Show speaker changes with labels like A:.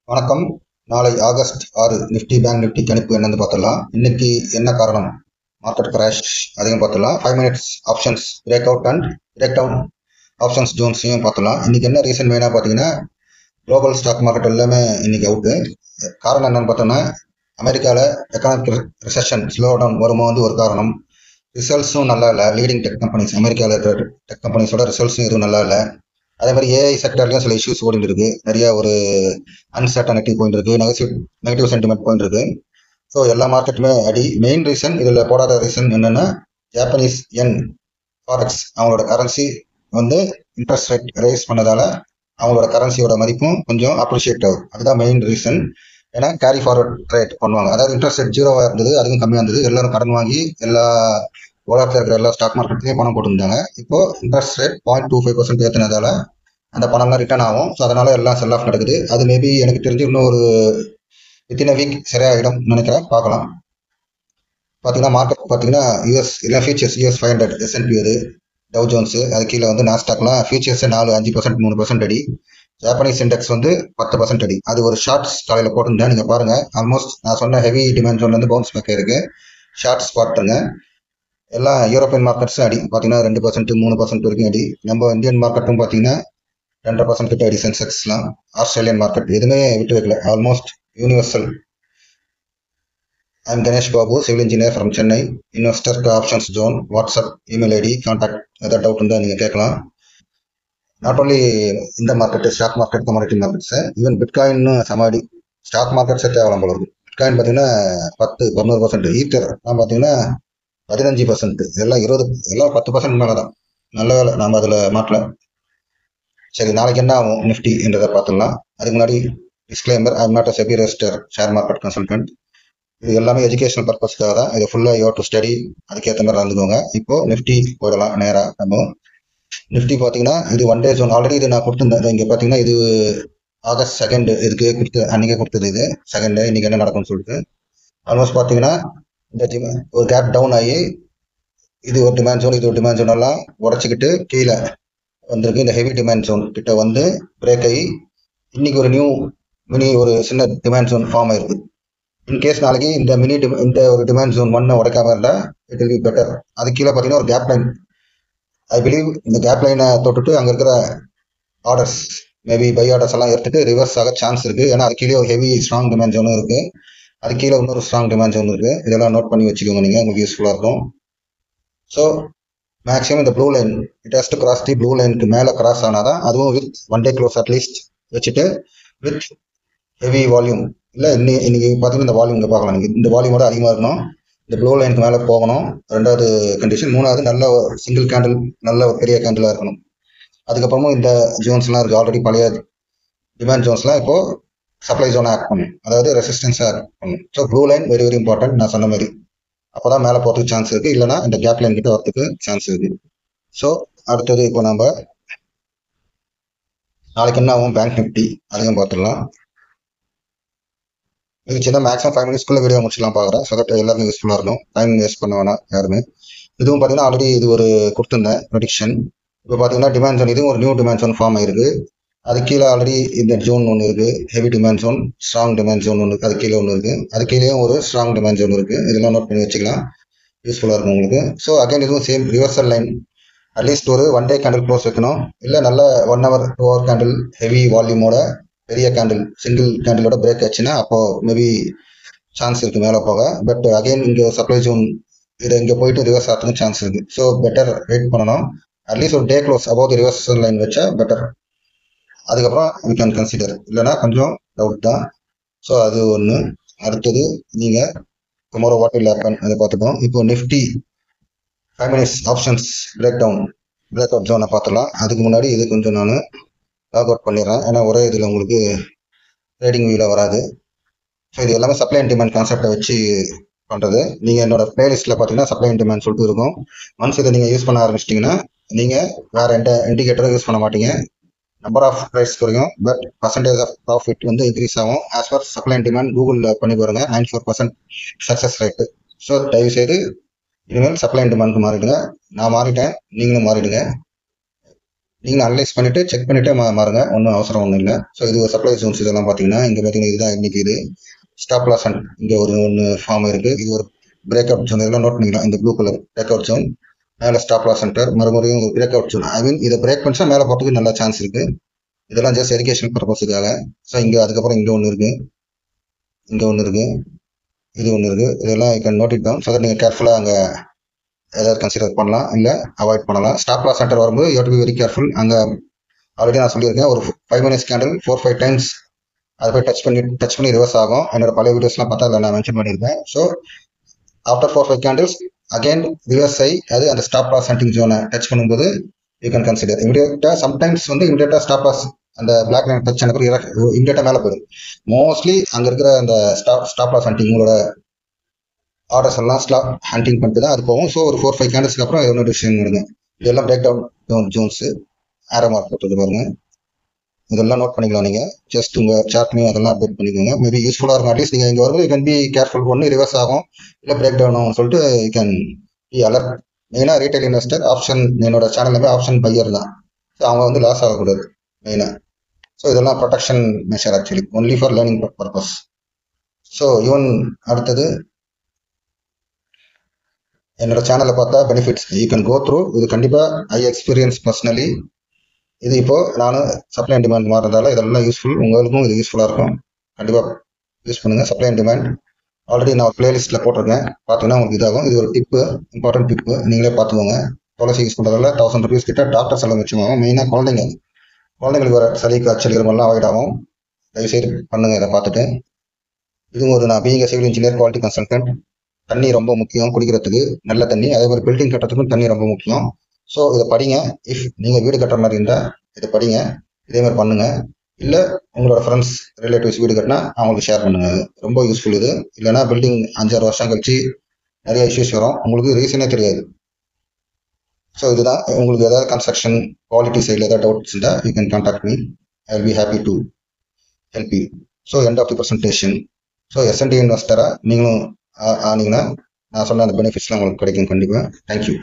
A: வணக்கம். நாளை August 6 Nifty bank Nifty கணிப்பு என்னன்னு பார்த்துடலாம். இன்னைக்கு என்ன காரணம் மார்க்கெட் கிராஷ் அதிகம் பார்த்துடலாம். 5 minutes options break out and break down options ஜோன்ஸையும் பார்த்துடலாம். இன்னைக்கு என்ன ரீசன் வேணா பார்த்தீங்கன்னா குளோபல் ஸ்டாக் மார்க்கெட் எல்லாமே இன்னைக்கு அவுட்டு. காரணம் என்னன்னு பார்த்தோம்னா அமெரிக்காவில் எக்கனாமிக் ரிசெஷன் ஸ்லோ டவுன் வரும்போது ஒரு காரணம். ரிசல்ட்ஸும் நல்லா இல்லை. லீடிங் டெக் கம்பெனிஸ் அமெரிக்காவில் இருக்கிற டெக் கம்பெனிஸோட ரிசல்ட்ஸும் எதுவும் நல்லா இல்லை. அதே மாதிரி ஏஐ செக்டர்லயும் சில இஷ்யூஸ் ஓடிட்டு இருக்கு. நிறைய ஒரு அன்சர்டனிட்டி போயிட்டு இருக்கு, நெகட்டிவ் சென்டிமெண்ட் போயிட்டு இருக்கு. ஸோ எல்லா மார்க்கெட்டுமே அடி. மெயின் ரீசன் இதில் போடாத ரீசன் என்னன்னா ஜாப்பனீஸ் யென் ஃபாரெக்ஸ் அவங்களோட கரன்சி வந்து இன்ட்ரெஸ்ட் ரேட் ரைஸ் பண்ணதால அவங்களோட கரன்சியோட மதிப்பும் கொஞ்சம் அப்ரிஷியேட் ஆகும். அதுதான் மெயின் ரீசன். ஏன்னா கேரி ஃபார்வர்ட் ரேட் பண்ணுவாங்க. அதாவது இன்ட்ரெஸ்ட் ரேட் 0 இருந்தது, அதுவும் கம்மியாக இருந்தது. எல்லாரும் கடன் வாங்கி எல்லா உலகத்தில் இருக்கிற எல்லா ஸ்டாக் மார்க்கெட்லேயும் பணம் போட்டுருந்தாங்க. இப்போ இன்ட்ரெஸ்ட் ரேட் 0.25% ஏற்றினதால அந்த பணம்லாம் ரிட்டர்ன் ஆகும். ஸோ அதனால எல்லாம் செல் ஆஃப் நடக்குது. அது மேபி எனக்கு தெரிஞ்சு இன்னும் ஒரு வித்தின் வீக் சரியாயிடும் நினைக்கிறேன். பார்க்கலாம். பார்த்தீங்கன்னா மார்க்கெட் பார்த்தீங்கன்னா யூஎஸ் இல்லை ஃபியூச்சர்ஸ் யூஎஸ் 500 S&P அது டவ் ஜோன்ஸ், அது கீழே வந்து நாஸ்டாக்லாம் ஃபியூச்சர்ஸ் 4-5% 3% அடி. ஜாப்பனீஸ் இண்டெக்ஸ் வந்து 10% அடி. அது ஒரு ஷார்ட்ஸ் காலையில் போட்டிருந்தேன், நீங்கள் பாருங்க. ஆல்மோஸ்ட் நான் சொன்ன ஹெவி டிமாண்ட் ஜோன்லேருந்து பவுன்ஸ் பேக் இருக்கு. ஷார்ட்ஸ் பாட்டுங்க. எல்லாம் யூரோப்பியன் மார்க்கெட்ஸும் அடி. பார்த்தீங்கன்னா 2% 3% வரைக்கும் அடி. நம்ம இந்தியன் மார்க்கெட்டும் பார்த்தீங்கன்னா 2% கிட்ட அடி. சென்செக்ஸ்லாம் ஆஸ்திரேலியன் மார்க்கெட் எதுவுமே விட்டு வைக்கல. Almost universal. I'm Ganesh Babu, civil engineer from Chennai. Investor options zone, WhatsApp, email ID, contact. ஏதாவது டவுட் இருந்தால் நீங்கள் கேட்கலாம். நாட் ஓன்லி இந்த market, stock market, commodity markets, even bitcoin சமாடி ஸ்டாக் மார்க்கெட்ஸே தேவலாம் போல இருக்கு. பிட்காயின் பார்த்தீங்கன்னா 10-11%. ஈத்தர் பார்த்தீங்கன்னா 15%. எல்லாம் 20, எல்லாம் 10% மேலே தான். நல்ல வேலை நாம் அதில் மாட்டல. சரி, நாளைக்கு என்ன ஆகும் நிஃப்டி என்றதை பார்த்துடலாம். அதுக்கு முன்னாடி disclaimer, I am not a SEBI register share market consultant. இது எல்லாமே எஜுகேஷனல் பர்பஸ்க்காக தான். இது ஃபுல்லாக யூ டு ஸ்டடி, அதுக்கேற்ற மாதிரி நடந்துக்கோங்க. இப்போ நிஃப்டி போயிடலாம் நேராக. நம்ம நிஃப்டி பார்த்தீங்கன்னா இது ஒன் டே ஜோன். ஆல்ரெடி இது நான் கொடுத்துருந்தேன். இங்கே பார்த்தீங்கன்னா இது ஆகஸ்ட் 2 இதுக்கு கொடுத்து அன்றைக்கே கொடுத்தது. இது 2 இன்னைக்கு என்ன நடக்கும்னு சொல்லிட்டு ஆல்மோஸ்ட் பார்த்தீங்கன்னா இந்த ஒரு கேப் டவுன் ஆகி இது ஒரு டிமாண்ட் ஜோன், இது ஒரு டிமாண்ட் ஜோன் எல்லாம் உடச்சிக்கிட்டு கீழே வந்திருக்கு. இந்த ஹெவி டிமாண்ட் ஜோன் கிட்ட வந்து பிரேக் ஆகி இன்னைக்கு ஒரு மினி ஒரு சின்ன டிமாண்ட் ஜோன் ஃபார்ம் ஆயிருக்கு. இன்கேஸ் நாளைக்கு இந்த ஒரு டிமாண்ட் ஜோன் 1 உடைக்காம இருந்தால் இட் வில் பி பெட்டர். அது கீழே பார்த்தீங்கன்னா ஒரு கேப் லைன். ஐ பிலீவ் இந்த கேப் லைனை தொட்டுட்டு அங்கே இருக்கிற ஆர்டர்ஸ் மேபி பை ஆர்டர்ஸ் எல்லாம் எடுத்துட்டு ரிவர்ஸ் ஆக சான்ஸ் இருக்கு. ஏன்னா அது கீழே ஒரு ஹெவி ஸ்ட்ராங் டிமாண்ட் ஜோனும் இருக்கு, அது கீழே இன்னொரு ஸ்ட்ராங் டிமாண்ட் ஜோன் இருக்கு. இதெல்லாம் நோட் பண்ணி வச்சுக்கோங்க, நீங்கள் உங்களுக்கு யூஸ்ஃபுல்லாக இருக்கும். ஸோ மேக்ஸிமம் இந்த blue line it has to cross the blue லைனுக்கு மேலே கிராஸ் ஆனாதான், அதுவும் with one day close at least வச்சுட்டு வித் ஹெவி வால்யூம். இல்லை இன்னைக்கு பார்த்தீங்கன்னா இந்த வால்யூம் இங்கே பார்க்கலாம். நீங்கள் இந்த வால்யூமோட அதிகமாக இருக்கணும், இந்த ப்ளூ லைனுக்கு மேலே போகணும். ரெண்டாவது கண்டிஷன். மூணாவது நல்ல சிங்கிள் கேண்டில், நல்ல ஒரு பெரிய கேண்டிலாக இருக்கணும். அதுக்கப்புறமும் இந்த ஜோன்ஸ்லாம் இருக்குது. ஆல்ரெடி பழைய டிமாண்ட் ஜோன்ஸ்லாம் இப்போ சப்ளை ஜோனாக ஆக்ட் பண்ணும், அதாவது ரெசிஸ்டன்ஸாக ஆக்ட் பண்ணும். So blue line very very important. நான் சொன்ன மாதிரி அப்போதான் மேலே போகிறதுக்கு சான்ஸ் இருக்குது, இல்லைனா இந்த கேப் லைன் கிட்ட வரதுக்கு சான்ஸ் இருக்குது. ஸோ அடுத்தது இப்போ நம்ம நாளைக்கு என்ன ஆகும் பேங்க் நிஃப்டி அதையும் பார்த்துடலாம். இது சின்ன மேக்ஸிமம் 5 மினிட்ஸ்க்குள்ள வீடியோ முடிச்சுலாம் பார்க்குறேன். ஸோ தட் எல்லாருக்கும் யூஸ்ஃபுல்லாக இருக்கும். டைம் வேஸ்ட் பண்ண வேணாம் யாருமே. இதுவும் பார்த்தீங்கன்னா ஆல்ரெடி இது ஒரு கொடுத்துருந்தேன் ப்ரொடிக்ஷன். இப்போ பார்த்தீங்கன்னா டிமாண்ட் ஜோன், இதுவும் ஒரு நியூ டிமாண்ட் ஜோன் ஃபார்ம் ஆயிருக்கு. அது கீழே ஆல்ரெடி இந்த ஜோன் ஒன்று இருக்குது, heavy demand zone, strong demand zone ஒன்று இருக்குது. அது கீழே ஒன்று இருக்குது, அது கீழேயும் ஒரு ஸ்ட்ராங் டிமாண்ட் ஜோன் இருக்குது. இதெல்லாம் நோட் பண்ணி வச்சுக்கலாம், யூஸ்ஃபுல்லாக இருக்கும் உங்களுக்கு. ஸோ அகைன் இதுவும் சேம் ரிவர்சல் லைன். அட்லீஸ்ட் ஒரு ஒன் டே கேண்டில் க்ளோஸ் வைக்கணும், இல்லை நல்ல 1 hour 2 hour கேண்டில் ஹெவி வால்யூமோட பெரிய கேண்டில் சிங்கிள் கேண்டிலோட பிரேக் ஆச்சுன்னா அப்போ மேபி சான்ஸ் இருக்கு மேலே போக. பட் அகைன் இங்கே சப்ளை ஜோன் இதை இங்கே போயிட்டு ரிவர்ஸ் ஆகிறதுக்கு சான்ஸ் இருக்கு. ஸோ பெட்டர் வெயிட் பண்ணணும். அட்லீஸ்ட் ஒரு டே க்ளோஸ் அபவுட் ரிவர்சல் லைன் வச்சா பெட்டர். அதுக்கப்புறம் யூ கேன் கன்சிடர், இல்லைனா கொஞ்சம் டவுட் தான். ஸோ அது ஒன்று. அடுத்தது நீங்கள் டுமாரோ வாட் வில் ஹேப்பன் அதை பார்த்துப்போம். இப்போ Nifty 5 minutes options break out ஜோனை பார்த்துடலாம். அதுக்கு முன்னாடி இது கொஞ்சம் நான் லாக் அவுட் பண்ணிடுறேன், ஏன்னா ஒரே இதில் உங்களுக்கு ட்ரேடிங் வியூவில் வராது. ஸோ இது எல்லாமே சப்ளை அண்ட் டிமாண்ட் கான்செப்டை வச்சு பண்ணுறது. நீங்கள் என்னோட பிளேலிஸ்ட்டில் பார்த்தீங்கன்னா சப்ளை அண்ட் டிமாண்ட் சொல்லிட்டு இருக்கும். ஒன்ஸ் இதை நீங்கள் யூஸ் பண்ண ஆரம்பிச்சிட்டிங்கன்னா நீங்கள் வேறு எந்த இண்டிகேட்டரும் யூஸ் பண்ண மாட்டீங்க. நம்பர் ஆஃப் ப்ரைஸ் குறையும், பட் பர்சன்டேஜ் ஆஃப் ப்ராஃபிட் வந்து இன்க்ரீஸ் ஆகும். As per supply and demand கூகுளில் பண்ணி பாருங்க, 94% சக்ஸஸ் ரேட்டு. ஸோ தயவு செய்து இனிமேல் சப்ளை அண்ட் டிமாண்ட்க்கு மாறிடுங்க. நான் மாறிட்டேன், நீங்களும் மாறிடுங்க. நீங்கள் அனலைஸ் பண்ணிவிட்டு செக் பண்ணிவிட்டு மாறுங்க, ஒன்றும் அவசரம் ஒன்றும் இல்லை. ஸோ இது ஒரு சப்ளை ஜோன்ஸ் இதெல்லாம் பார்த்தீங்கன்னா இங்கே பார்த்தீங்கன்னா இதுதான் இன்னைக்கு இது ஸ்டாப் லாஸ் அண்ட் இங்கே ஒன்று ஃபார்ம் இருக்குது. இது ஒரு பிரேக் அவுட் ஜோன், இதெல்லாம் நோட் பண்ணிக்கலாம். இந்த blue colour break out zone, மேலே ஸ்டாப் லாஸ் சென்டர், மறுபடியும் ஒரு break out zone. I mean இதை பிரேக் பண்ணிச்சா மேலே போகிறதுக்கு நல்ல சான்ஸ் இருக்குது. இதெல்லாம் ஜஸ்ட் எஜுகேஷன் பர்பஸுக்காக. ஸோ இங்கே அதுக்கப்புறம் இங்கே ஒன்று இருக்குது, இங்கே ஒன்று இருக்குது, இது ஒன்று இருக்குது. இதெல்லாம் you can note it down. So that நீங்கள் கேர்ஃபுல்லாக அங்கே ஏதாவது கன்சிடர் பண்ணலாம், இல்லை அவாய்ட் பண்ணலாம். ஸ்டாப் லாஸ் சென்டர் வரும்போது you to be very careful. அங்கே ஆல்ரெடி நான் சொல்லியிருக்கேன், ஒரு 5 minutes கேண்டில் 4-5 times அதை போய் டச் பண்ணி ரிவர்ஸ் ஆகும். என்னோட பழைய வீடியோஸ்லாம் பார்த்தா அதில் நான் மென்ஷன் பண்ணியிருக்கேன். So after 4-5 candles again reverse ஆகி அது அந்த ஸ்டாப் லாஸ் ஹண்டிங் ஜோனை டச் பண்ணும்போது யூ கேன் கன்சிடர் இமீடியட்டாக. சம்டைம்ஸ் வந்து இமீடியட்டாக ஸ்டாப் லாஸ் அந்த பிளாக் லைன் டச் ஆன இமீடியட்டாக மேலே போயிடும். மோஸ்ட்லி அங்கே இருக்கிற அந்த ஸ்டாப் லாஸ் ஹண்டிங் உங்களோட ஆர்டர்ஸ் எல்லாம் ஸ்டாப் ஹண்டிங் பண்ணிட்டு தான் அது போகும். ஸோ ஒரு 4-5 கேண்டில்ஸ்க்கு அப்புறம் எவ்வளோ டிசிஷன் எடுங்க. இதெல்லாம் break down zones arrow mark போட்டு பாருங்க. இதெல்லாம் நோட் பண்ணிக்கலாம். நீங்கள் ஜஸ்ட் உங்கள் சார்ட்லையும் அதெல்லாம் அப்டேட் பண்ணிக்கோங்க. மேபி யூஸ்ஃபுல்லாக இருக்கும். அட்லீஸ்ட் நீங்கள் இங்கே வரும்போது யூ கேன் பி கேர்ஃபுல். ஒன்று ரிவர்ஸ் ஆகும், இல்லை பிரேக் டவுன் ஆகும் சொல்லிட்டு யூ கேன் பி அலர்ட். மெயினாக ரீட்டைல் இன்வெஸ்டர் ஆப்ஷன் என்னோட சேனலில் ஆப்ஷன் பையர் தான். ஸோ அவங்க வந்து லாஸ் ஆகக்கூடாது மெயினாக. ஸோ இதெல்லாம் protection measure actually only for learning purpose. So even அடுத்தது என்னோட சேனலில் பார்த்தா benefits you can go through. இது கண்டிப்பாக ஐ எக்ஸ்பீரியன்ஸ் பர்சனலி. இது இப்போ நானும் சப்ளை அண்ட் டிமாண்ட் மாறுறதால இதெல்லாம் யூஸ்ஃபுல். உங்களுக்கும் இது யூஸ்ஃபுல்லாக இருக்கும். கண்டிப்பாக யூஸ் பண்ணுங்கள். சப்ளை அண்ட் டிமாண்ட் ஆல்ரெடி நான் ஒரு பிளேலிஸ்ட்டில் போட்டிருக்கேன், பார்த்தீங்கன்னா உங்களுக்கு இதாகும். இது ஒரு டிப்பு, இம்பார்ட்டன்ட் டிப்பு, நீங்களே பார்த்துக்கோங்க. துளசி யூஸ் பண்ணுறதால 1000 rupees கிட்ட டாக்டர் செலவு வச்சுக்கோங்க. மெயினாக குழந்தைங்களுக்கு வர சளி காய்ச்சல் இருமெல்லாம் அவாய்ட் ஆகும். தயவுசெய்து பண்ணுங்கள் இதை பார்த்துட்டு. இது ஒரு நான் being civil engineer quality consultant. தண்ணி ரொம்ப முக்கியம் குடிக்கிறதுக்கு, நல்ல தண்ணி. அதே மாதிரி பில்டிங் கட்டுறதுக்கும் தண்ணி ரொம்ப முக்கியம். ஸோ இதை படிங்க. இஃப் நீங்கள் வீடு கட்டுற மாதிரி இருந்தால் இதை படிங்க, இதே மாதிரி பண்ணுங்கள். இல்லை உங்களோட ஃப்ரெண்ட்ஸ் ரிலேட்டிவ்ஸ் வீடு கட்டினா அவங்களுக்கு ஷேர் பண்ணுங்கள். ரொம்ப யூஸ்ஃபுல் இது. இல்லைனா பில்டிங் 5-6 வருஷம் கழிச்சு நிறைய இஷ்யூஸ் வரும், உங்களுக்கு ரீசனே தெரியாது. ஸோ இதுதான். உங்களுக்கு ஏதாவது கன்ஸ்ட்ரக்ஷன் குவாலிட்டி சைடில் ஏதாவது டவுட்ஸ் இருந்தால் you can contact me. I will be happy to help you. So end of the presentation. So SNT இன்வெஸ்டராக நீங்களும் ஆனீங்கன்னா நான் சொன்ன அந்த பெனிஃபிட்ஸ்லாம் உங்களுக்கு கிடைக்கும் கண்டிப்பாக. தேங்க்யூ.